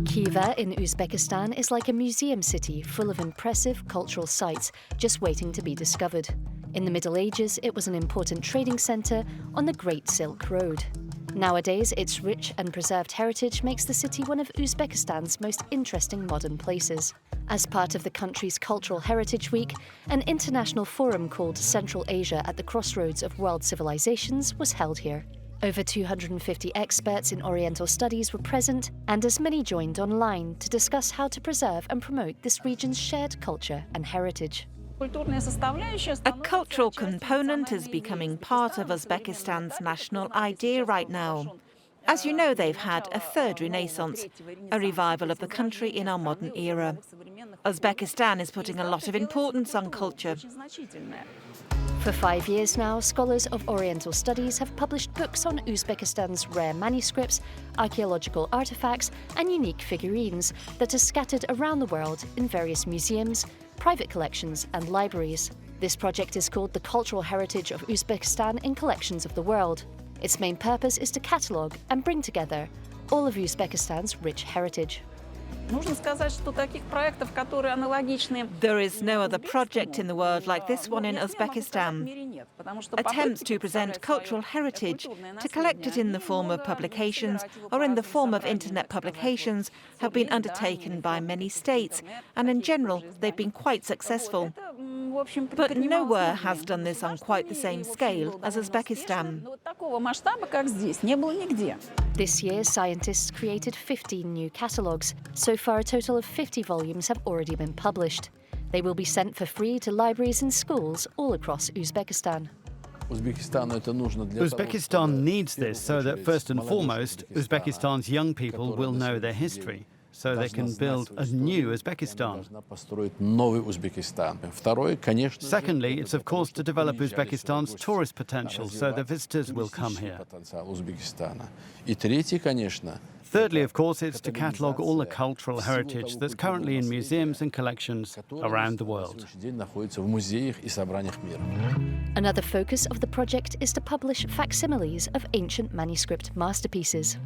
Khiva in Uzbekistan is like a museum city full of impressive cultural sites just waiting to be discovered. In the Middle Ages, it was an important trading centre on the Great Silk Road. Nowadays, its rich and preserved heritage makes the city one of Uzbekistan's most interesting modern places. As part of the country's Cultural Heritage Week, an international forum called Central Asia at the Crossroads of World Civilizations was held here. Over 250 experts in Oriental studies were present, and as many joined online to discuss how to preserve and promote this region's shared culture and heritage. A cultural component is becoming part of Uzbekistan's national idea right now. As you know, they've had a third renaissance, a revival of the country in our modern era. Uzbekistan is putting a lot of importance on culture. For 5 years now, scholars of Oriental studies have published books on Uzbekistan's rare manuscripts, archaeological artifacts, and unique figurines that are scattered around the world in various museums, private collections, and libraries. This project is called The Cultural Heritage of Uzbekistan in Collections of the World. Its main purpose is to catalogue and bring together all of Uzbekistan's rich heritage. There is no other project in the world like this one in Uzbekistan. Attempts to present cultural heritage, to collect it in the form of publications or in the form of internet publications, have been undertaken by many states, and in general they've been quite successful. But nowhere has done this on quite the same scale as Uzbekistan. This year, scientists created 15 new catalogues. So far, a total of 50 volumes have already been published. They will be sent for free to libraries and schools all across Uzbekistan. Uzbekistan needs this so that, first and foremost, Uzbekistan's young people will know their history, so they can build a new Uzbekistan. Secondly, it's of course to develop Uzbekistan's tourist potential, so the visitors will come here. Thirdly, of course, it's to catalogue all the cultural heritage that's currently in museums and collections around the world. Another focus of the project is to publish facsimiles of ancient manuscript masterpieces.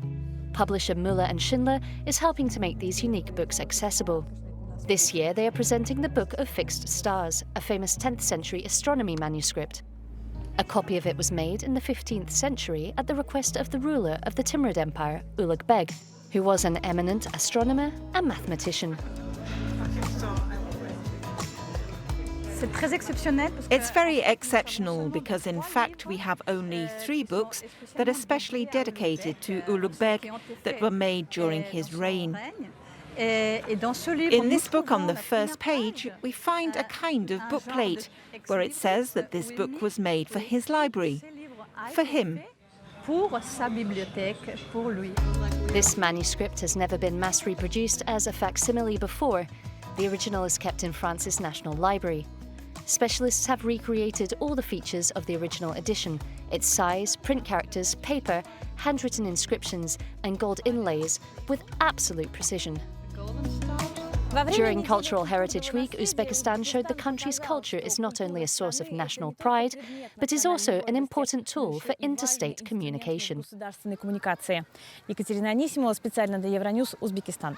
Publisher Müller and Schindler is helping to make these unique books accessible. This year, they are presenting the Book of Fixed Stars, a famous 10th century astronomy manuscript. A copy of it was made in the 15th century at the request of the ruler of the Timurid Empire, Ulugh Beg, who was an eminent astronomer and mathematician. It's very exceptional because, in fact, we have only 3 books that are specially dedicated to Ulugh Beg that were made during his reign. In this book, on the first page, we find a kind of bookplate where it says that this book was made for his library, for him. This manuscript has never been mass reproduced as a facsimile before. The original is kept in France's National Library. Specialists have recreated all the features of the original edition: its size, print characters, paper, handwritten inscriptions, and gold inlays with absolute precision. During Cultural Heritage Week, Uzbekistan showed the country's culture is not only a source of national pride, but is also an important tool for interstate communication. Екатерина Анисимова, специально для Евроньюс, Узбекистан.